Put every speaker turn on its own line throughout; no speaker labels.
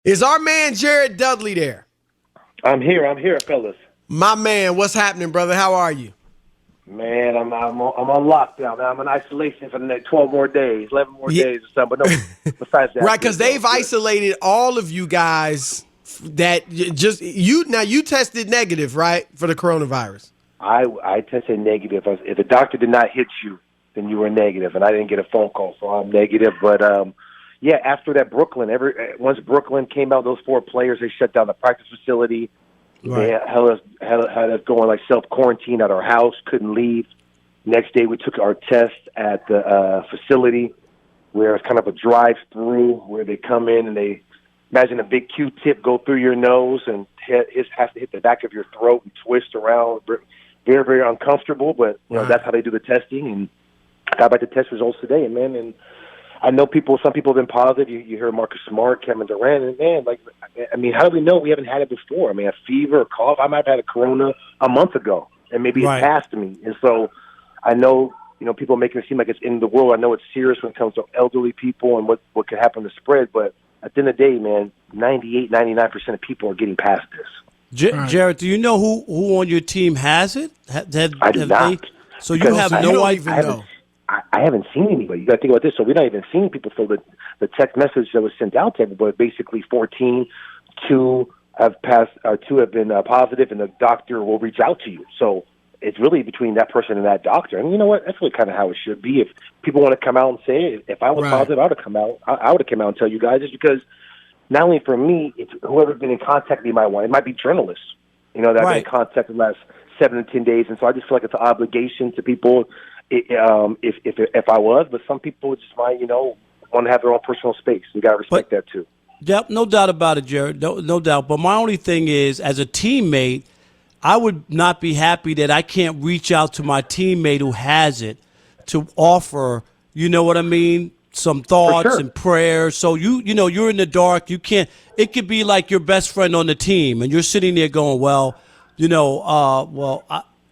Is our man Jared Dudley there?
I'm here, fellas.
My man, what's happening, brother? How are you?
Man, I'm on lockdown. I'm in isolation for the next 12 more days, 11 more days or something. But no, besides that.
Right, because they've isolated all of you guys that just you. Now, you tested negative, right, for the coronavirus?
I tested negative. If the doctor did not hit you, then you were negative, and I didn't get a phone call, so I'm negative. But, yeah, after that once Brooklyn came out, those 4 players, they shut down the practice facility. Right. They had us going like self-quarantine at our house, couldn't leave. Next day we took our test at the facility where it's kind of a drive-through where they come in and they imagine a big Q-tip go through your nose and it has to hit the back of your throat and twist around. Very, very uncomfortable, but that's how they do the testing. And I got back the test results today, and I know some people have been positive. You hear Marcus Smart, Kevin Durant, and man, how do we know we haven't had it before? I mean, a fever, a cough. I might have had a corona a month ago, and maybe it passed me. And so I know, people are making it seem like it's in the world. I know it's serious when it comes to elderly people and what could happen to spread, but at the end of the day, man, 98, 99% of people are getting past this.
Jared, do you know who on your team has it?
I do not.
So you have no
idea.
I haven't seen anybody. You got to think about this. So we're not even seeing people. So the text message that was sent out to everybody, basically 14, 2 have passed, 2 have been positive, and the doctor will reach out to you. So it's really between that person and that doctor. And you know what? That's really kind of how it should be. If people want to come out and say it, if I was positive, I would have come out. I would have come out and tell you guys, just because not only for me, it's whoever's been in contact with me might want. It might be journalists, that have been in contact in the last 7 to 10 days. And so I just feel like it's an obligation to people. If I was, but some people just might, want to have their own personal space. You got to respect that too.
Yep, no doubt about it, Jared. No doubt. But my only thing is, as a teammate, I would not be happy that I can't reach out to my teammate who has it to offer, some thoughts and prayers. So you're in the dark. You can't. It could be like your best friend on the team, and you're sitting there going,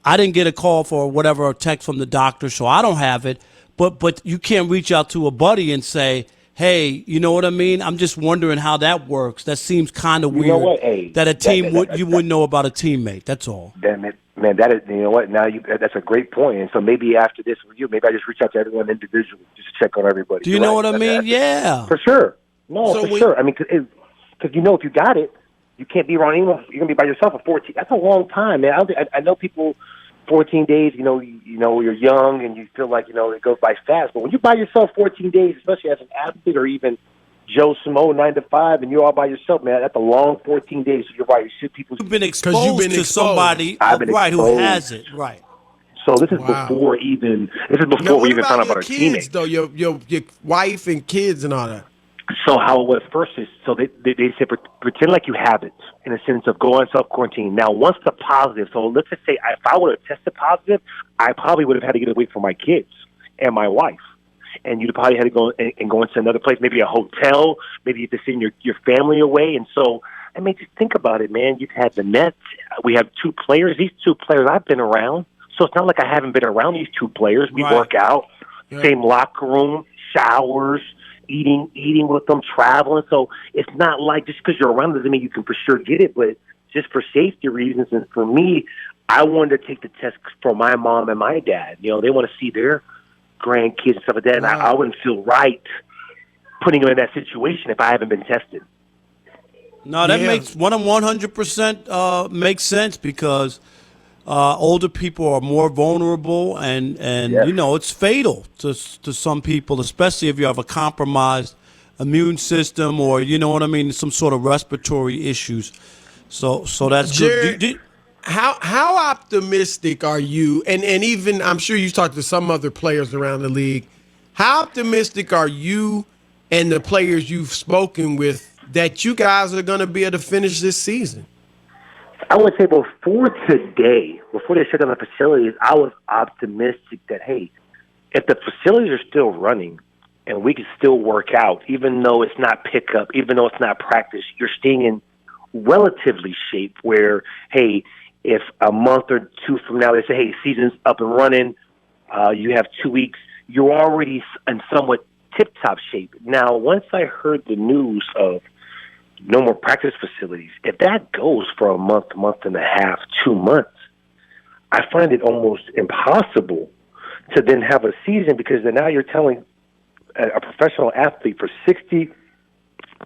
I didn't get a call for whatever, a text from the doctor, so I don't have it. But you can't reach out to a buddy and say, hey, you know what I mean? I'm just wondering how that works. That seems kind of weird that a team you wouldn't know about a teammate. That's all.
Damn it. Man, that is, now that's a great point. And so maybe after this with you, maybe I just reach out to everyone individually just to check on everybody.
Do you know what I mean? Yeah.
For sure. No, for sure. I mean, because if you got it, you can't be around anyone. You're going to be by yourself for 14. That's a long time, man. I know people, 14 days, you're young and you feel like, it goes by fast. But when you're by yourself 14 days, especially as an athlete or even Joe Smo 9 to 5, and you're all by yourself, man, that's a long 14 days. So you're right.
You've been exposed to somebody, who has it. Right.
So this is before we even found out about our teammates.
Though, your wife and kids and all that.
So how it was first is, so they said, pretend like you have it in a sense of go on self-quarantine. Now, once the positive, so let's just say if I would have tested positive, I probably would have had to get away from my kids and my wife. And you'd probably had to go and go into another place, maybe a hotel, maybe you have to send your family away. And so, I mean, just think about it, man. You've had the Nets. We have 2 players. These 2 players I've been around. So it's not like I haven't been around these 2 players. We work out, same locker room, showers, eating with them, traveling. So it's not like just because you're around doesn't mean you can for sure get it, but just for safety reasons. And for me, I wanted to take the test for my mom and my dad. They want to see their grandkids and stuff like that. And I wouldn't feel right putting them in that situation if I haven't been tested.
No, that makes 100% makes sense because older people are more vulnerable, and it's fatal to some people, especially if you have a compromised immune system or some sort of respiratory issues. So that's
Jared,
good.
How optimistic are you? And even I'm sure you've talked to some other players around the league. How optimistic are you and the players you've spoken with that you guys are going to be able to finish this season?
I would say before today, before they shut down the facilities, I was optimistic that, hey, if the facilities are still running and we can still work out, even though it's not pickup, even though it's not practice, you're staying in relatively shape where, hey, if a month or 2 from now they say, hey, season's up and running, you have 2 weeks, you're already in somewhat tip-top shape. Now, once I heard the news of no more practice facilities. If that goes for a month, month and a half, 2 months, I find it almost impossible to then have a season, because then now you're telling a professional athlete for 60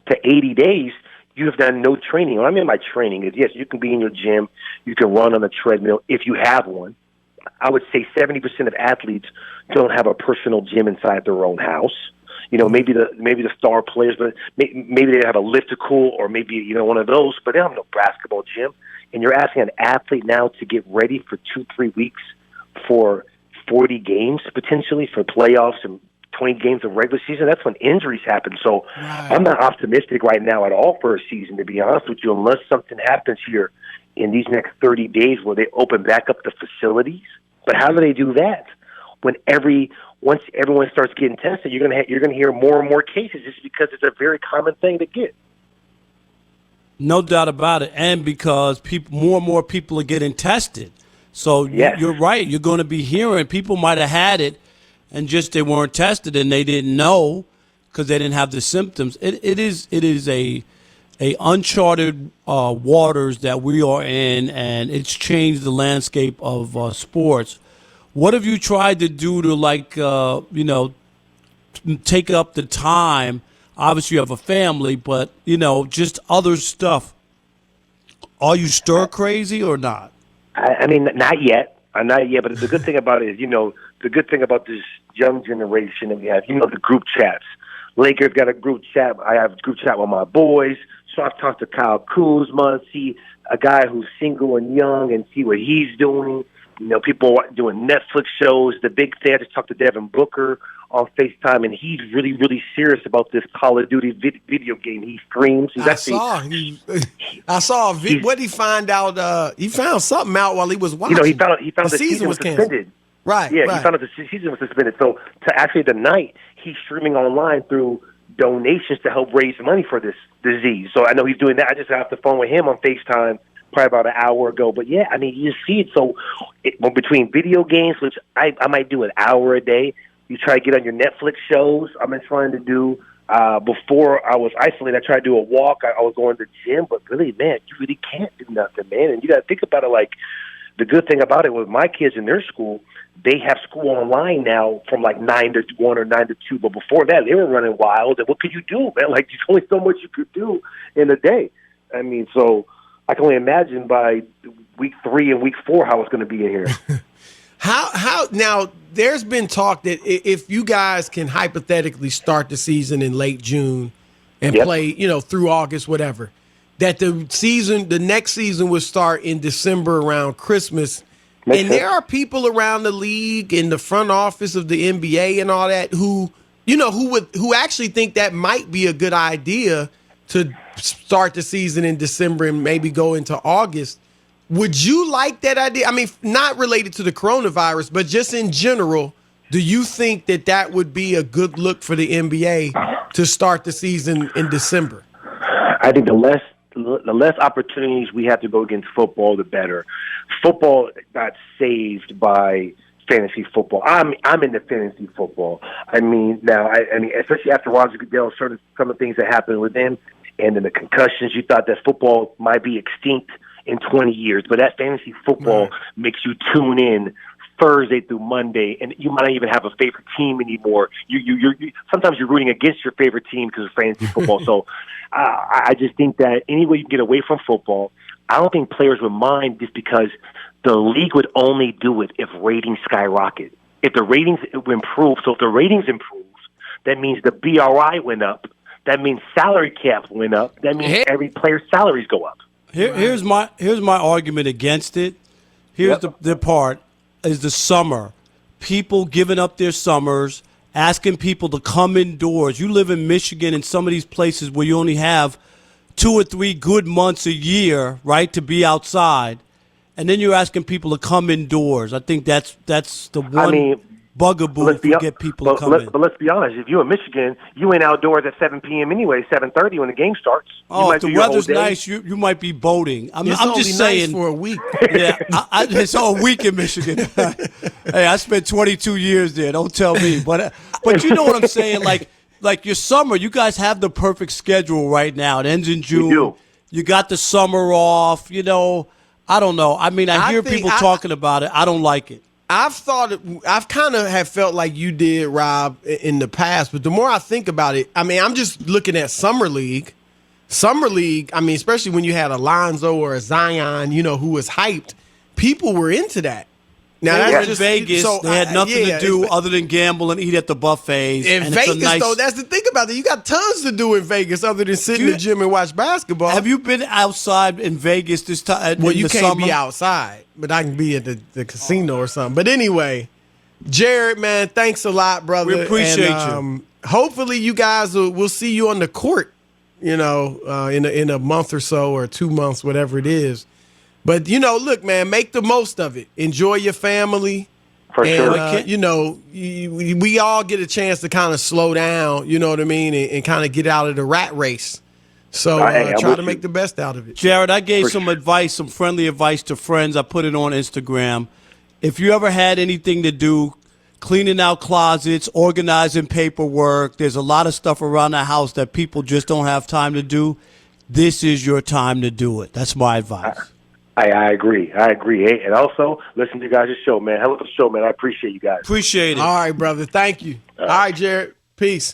to 80 days you have done no training. What I mean by training is, yes, you can be in your gym, you can run on a treadmill if you have one. I would say 70% of athletes don't have a personal gym inside their own house. You know, maybe the star players, but maybe they have a elliptical or maybe, you know, one of those, but they don't have no basketball gym. And you're asking an athlete now to get ready for 2-3 weeks for 40 games potentially, for playoffs and 20 games of regular season. That's when injuries happen. So I'm not optimistic right now at all for a season, to be honest with you, unless something happens here in these next 30 days where they open back up the facilities. But how do they do that when once everyone starts getting tested, you're gonna hear more and more cases, just because it's a very common thing to get.
No doubt about it, and because more and more people are getting tested. So
Yes.
you're right. You're going to be hearing people might have had it, and just they weren't tested and they didn't know because they didn't have the symptoms. It is a uncharted waters that we are in, and it's changed the landscape of sports. What have you tried to do to take up the time? Obviously, you have a family, but just other stuff. Are you stir crazy or not?
I mean, not yet. Not yet. But the good thing about it is, the good thing about this young generation that we have, the group chats. Lakers got a group chat. I have a group chat with my boys. So I've talked to Kyle Kuzma, see a guy who's single and young, and see what he's doing. People are doing Netflix shows. The big thing, I just talked to Devin Booker on FaceTime, and he's really, really serious about this Call of Duty video game he streams.
I saw. What did he find out? He found something out while he was watching.
He found the season was suspended.
Right.
Yeah,
right.
He found out the season was suspended. So tonight, he's streaming online through donations to help raise money for this disease. So I know he's doing that. I just got off the phone with him on FaceTime probably about an hour ago. But yeah, I mean, you see it. So between video games, which I might do an hour a day, you try to get on your Netflix shows. I've been trying to do, before I was isolated, I tried to do a walk. I was going to the gym, but really, man, you really can't do nothing, man. And you got to think about it like, the good thing about it with my kids in their school, they have school online now from like 9 to 1 or 9 to 2. But before that, they were running wild. And what could you do, man? Like, there's only so much you could do in a day. I mean, so I can only imagine by week 3 and week 4 how it's going to be in here.
How now? There's been talk that if you guys can hypothetically start the season in late June and play, through August, whatever, that the next season would start in December around Christmas. Makes sense. There are people around the league in the front office of the NBA and all that who actually think that might be a good idea to start the season in December and maybe go into August. Would you like that idea? I mean, not related to the coronavirus, but just in general, do you think that would be a good look for the NBA to start the season in December?
I think the less opportunities we have to go against football, the better. Football got saved by fantasy football. I'm into fantasy football. I mean, especially after Roger Goodell, some of the things that happened with him, and then the concussions, you thought that football might be extinct in 20 years, but that fantasy football makes you tune in Thursday through Monday, and you might not even have a favorite team anymore. You sometimes you're rooting against your favorite team because of fantasy football. So I just think that any way you can get away from football, I don't think players would mind, just because the league would only do it if ratings skyrocket. If the ratings improve, so if the ratings improve, that means the BRI went up. That means salary caps went up. That means every player's salaries go up.
Here's my argument against it. Here's the part is the summer. People giving up their summers, asking people to come indoors. You live in Michigan and some of these places where you only have 2 or 3 good months a year, right, to be outside, and then you're asking people to come indoors. I think that's the one bugaboo to get people to come in.
But let's be honest. If you're in Michigan, you ain't outdoors at 7 p.m. anyway, 7:30 when the game starts.
Oh, if the weather's nice, you might be boating. I'm just saying.
Nice for a week.
Yeah, it's all week in Michigan. Hey, I spent 22 years there. Don't tell me. But you know what I'm saying? Like, like your summer, you guys have the perfect schedule right now. It ends in June.
do.
You got the summer off. You know, I don't know. I mean, I hear people talking about it. I don't like it.
I've kind of have felt like you did, Rob, in the past. But the more I think about it, I mean, I'm just looking at Summer League. Summer League, I mean, especially when you had Alonzo or a Zion, you know, who was hyped, people were into that. Now
They were
that's
in
just
Vegas.
So,
they had nothing to do other than gamble and eat at the buffets.
In
and
Vegas, though, that's the thing about it. You got tons to do in Vegas other than sit in the gym and watch basketball.
Have you been outside in Vegas this time?
Well, you can't
summer?
be outside, but I can be at the casino or something. But anyway, Jared, man, thanks a lot, brother.
We appreciate
you. Hopefully, you guys we'll see you on the court, you know, in a month or so or 2 months, whatever it is. But, you know, look, man, make the most of it. Enjoy your family.
For sure.
You know, we all get a chance to kind of slow down, you know what I mean, and kind of get out of the rat race. So try to make the best out of it.
Jared, I gave some advice, some friendly advice to friends. I put it on Instagram. If you ever had anything to do, cleaning out closets, organizing paperwork, there's a lot of stuff around the house that people just don't have time to do. This is your time to do it. That's my advice.
I agree. Hey, and also, listen to you guys' show, man. Hell of a show, man. I appreciate you guys.
Appreciate it.
All right, brother. Thank you. All right, Jared. Peace.